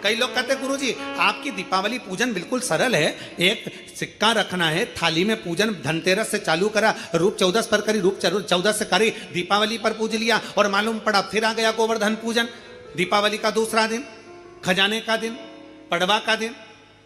कई लोग कहते हैं गुरुजी आपकी दीपावली पूजन बिल्कुल सरल है, एक सिक्का रखना है, थाली में पूजन धनतेरस से चालू करा, रूप 14 पर करी, रूप 14 से करी, दीपावली पर पूज लिया और मालूम पड़ा फिर आ गया गोवर्धन पूजन। दीपावली का दूसरा दिन, खजाने का दिन, पड़वा का दिन,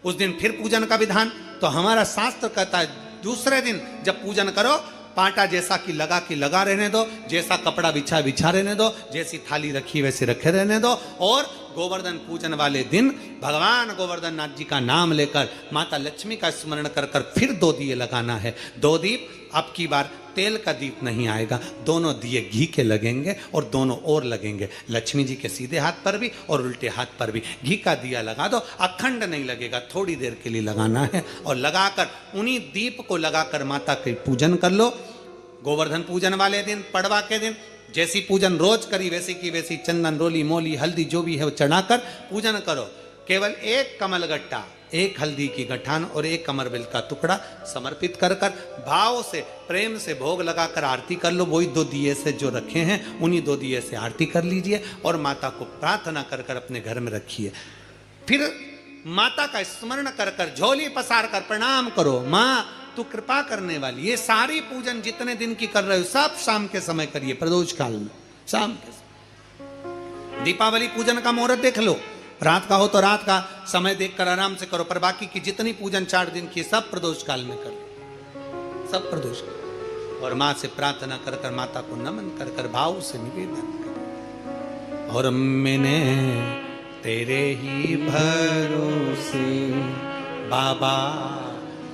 उस दिन फिर पूजन का विधान। तो हमारा शास्त्र कहता है दूसरे दिन जब पूजन करो, पाटा जैसा कि लगा रहने दो, जैसा कपड़ा बिछा रहने दो, जैसी थाली रखी वैसे रखे रहने दो। और गोवर्धन पूजन वाले दिन भगवान गोवर्धन नाथ जी का नाम लेकर माता लक्ष्मी का स्मरण कर कर फिर 2 दिए लगाना है। 2 दीप, अब की बार तेल का दीप नहीं आएगा, दोनों दिए घी के लगेंगे और दोनों ओर लगेंगे, लक्ष्मी जी के सीधे हाथ पर भी और उल्टे हाथ पर भी। घी का दिया लगा दो, अखंड नहीं लगेगा, थोड़ी देर के लिए लगाना है। और लगाकर उन्हीं दीप को लगाकर माता के पूजन कर लो। गोवर्धन पूजन वाले दिन, पड़वा के दिन जैसी पूजन रोज करी वैसी की वैसी चंदन, रोली, मोली, हल्दी जो भी है वो चढ़ाकर पूजन करो। केवल एक कमल गट्टा, एक हल्दी की गठान और एक कमरबेल का टुकड़ा समर्पित कर कर भाव से प्रेम से भोग लगाकर आरती कर लो। वही 2 दिए से जो रखे हैं उन्हीं 2 दिए से आरती कर लीजिए और माता को प्रार्थना कर कर अपने घर में रखिए। फिर माता का स्मरण कर कर झोली पसार कर प्रणाम करो, माँ तू कृपा करने वाली। ये सारी पूजन जितने दिन की कर रहे हो सब शाम के समय करिए, प्रदोष काल में शाम के समय। दीपावली पूजन का मुहूर्त देख लो, रात का हो तो रात का समय देखकर आराम से करो, पर बाकी की जितनी पूजन 4 दिन की सब प्रदोष काल में करो, सब प्रदोष काल। और माँ से प्रार्थना कर कर, माता को नमन कर कर भाव से निवेदन कर। और मैंने तेरे ही भरोसे बाबा,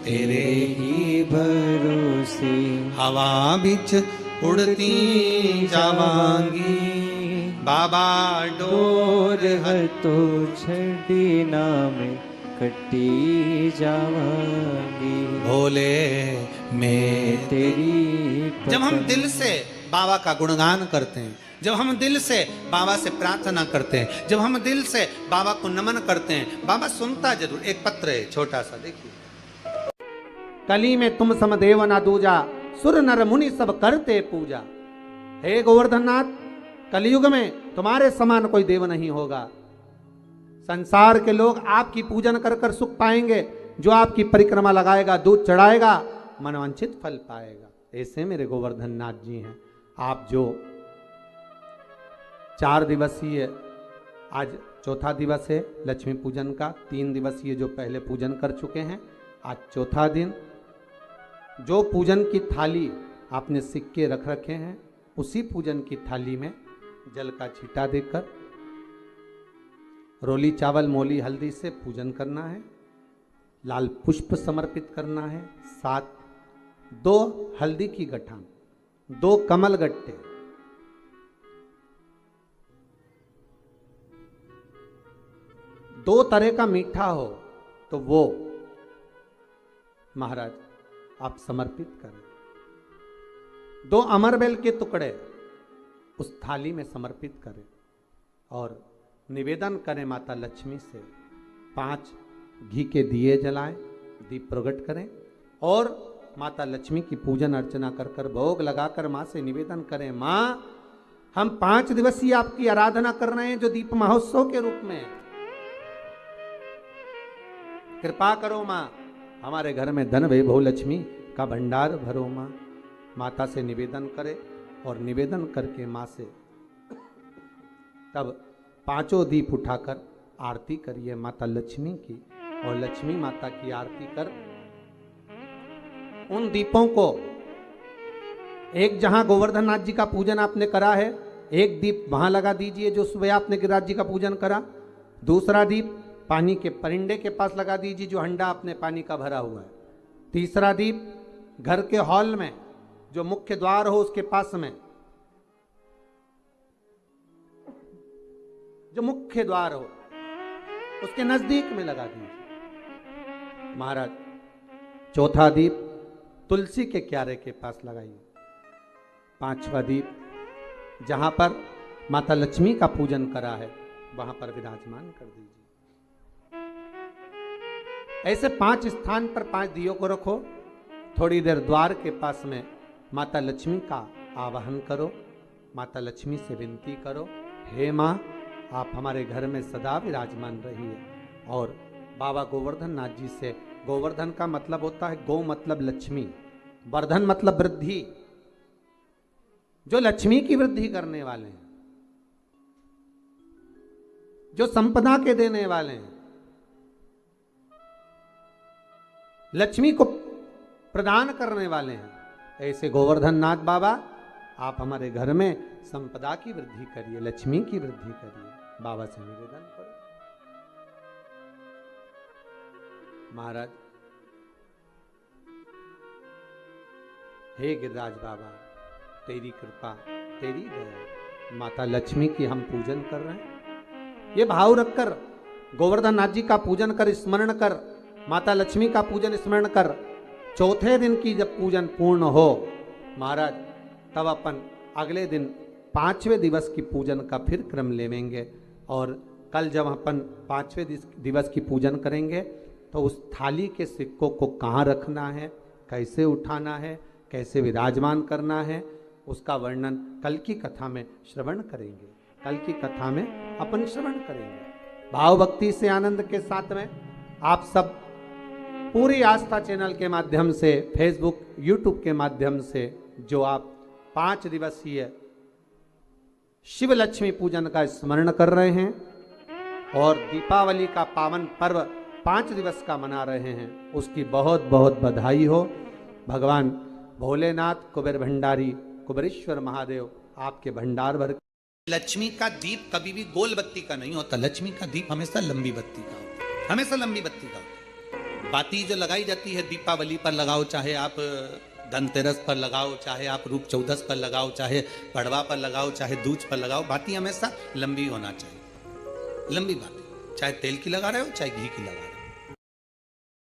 तेरे ही भरोसे हवा बिच उड़ती जावांगी बाबा, डोर तो छड़ी नाम कटी जावांगी भोले मैं तेरी। जब हम दिल से बाबा का गुणगान करते हैं, जब हम दिल से बाबा से प्रार्थना करते हैं, जब हम दिल से बाबा को नमन करते हैं, बाबा सुनता जरूर। एक पत्र है छोटा सा, देखिए। कली में तुम सम देव ना दूजा, सुर नर मुनि सब करते पूजा। हे गोवर्धन नाथ, कलयुग में तुम्हारे समान कोई देव नहीं होगा। संसार के लोग आपकी पूजन कर कर सुख पाएंगे, जो आपकी परिक्रमा लगाएगा, दूध चढ़ाएगा, मनवांछित फल पाएगा। ऐसे मेरे गोवर्धन नाथ जी हैं। आप जो 4 दिवसीय, आज 4था दिवस है लक्ष्मी पूजन का, 3 दिवसीय जो पहले पूजन कर चुके हैं, आज 4था दिन। जो पूजन की थाली आपने सिक्के रख रखे हैं, उसी पूजन की थाली में जल का छींटा देकर रोली, चावल, मोली, हल्दी से पूजन करना है। लाल पुष्प समर्पित करना है। 7 2 हल्दी की गठान, 2 कमल गट्टे, 2 तरह का मीठा हो तो वो महाराज आप समर्पित करें। 2 अमरबेल के टुकड़े उस थाली में समर्पित करें और निवेदन करें माता लक्ष्मी से। 5 घी के दिए जलाएं, दीप प्रकट करें और माता लक्ष्मी की पूजन अर्चना कर कर भोग लगाकर माँ से निवेदन करें, माँ हम 5 दिवसीय आपकी आराधना कर रहे हैं जो दीप महोत्सव के रूप में। कृपा करो माँ, हमारे घर में धन वैभव लक्ष्मी का भंडार भरो माँ। माता से निवेदन करे और निवेदन करके माँ से तब 5 दीप उठाकर आरती करिए माता लक्ष्मी की। और लक्ष्मी माता की आरती कर उन दीपों को, एक जहां गोवर्धन नाथ जी का पूजन आपने करा है, एक दीप वहां लगा दीजिए जो सुबह आपने गिरिराज जी का पूजन करा। दूसरा दीप पानी के परिंडे के पास लगा दीजिए जो हंडा आपने पानी का भरा हुआ है। तीसरा दीप घर के हॉल में जो मुख्य द्वार हो उसके पास में, जो मुख्य द्वार हो उसके नजदीक में लगा दीजिए महाराज। चौथा दीप तुलसी के क्यारे के पास लगाइए। 5वां दीप जहां पर माता लक्ष्मी का पूजन करा है वहां पर विराजमान कर दीजिए। ऐसे 5 स्थान पर 5 दियों को रखो। थोड़ी देर द्वार के पास में माता लक्ष्मी का आवाहन करो। माता लक्ष्मी से विनती करो, हे माँ आप हमारे घर में सदा विराजमान रहिए। और बाबा गोवर्धन नाथ जी से, गोवर्धन का मतलब होता है गौ मतलब लक्ष्मी, वर्धन मतलब वृद्धि, जो लक्ष्मी की वृद्धि करने वाले हैं, जो संपदा के देने वाले हैं, लक्ष्मी को प्रदान करने वाले हैं, ऐसे गोवर्धन नाथ बाबा आप हमारे घर में संपदा की वृद्धि करिए, लक्ष्मी की वृद्धि करिए। बाबा से निवेदन करो। महाराज, हे गिरिराज बाबा, तेरी कृपा, तेरी दया, माता लक्ष्मी की हम पूजन कर रहे हैं। ये भाव रखकर गोवर्धन नाथ जी का पूजन कर, स्मरण कर, माता लक्ष्मी का पूजन स्मरण कर। चौथे दिन की जब पूजन पूर्ण हो महाराज, तब अपन अगले दिन 5वें दिवस की पूजन का फिर क्रम लेवेंगे। और कल जब अपन 5वें दिवस की पूजन करेंगे तो उस थाली के सिक्कों को कहाँ रखना है, कैसे उठाना है, कैसे विराजमान करना है, उसका वर्णन कल की कथा में श्रवण करेंगे। कल की कथा में अपन श्रवण करेंगे भाव भक्ति से, आनंद के साथ में। आप सब पूरी आस्था चैनल के माध्यम से, फेसबुक, यूट्यूब के माध्यम से जो आप 5 दिवसीय शिव लक्ष्मी पूजन का स्मरण कर रहे हैं और दीपावली का पावन पर्व 5 दिवस का मना रहे हैं, उसकी बहुत बहुत बधाई हो। भगवान भोलेनाथ, कुबेर भंडारी, कुबेरेश्वर महादेव आपके भंडार भर। लक्ष्मी का दीप कभी भी गोल बत्ती का नहीं होता, लक्ष्मी का दीप हमेशा लंबी बत्ती का होता है, हमेशा लंबी बत्ती का होता है। बाती जो लगाई जाती है दीपावली पर लगाओ, चाहे आप धनतेरस पर लगाओ, चाहे आप रूप चौदस पर लगाओ, चाहे पड़वा पर लगाओ, चाहे दूज पर लगाओ, बाती हमेशा लंबी होना चाहिए, लंबी बाती, चाहे तेल की लगा रहे हो चाहे घी की लगा रहे हो।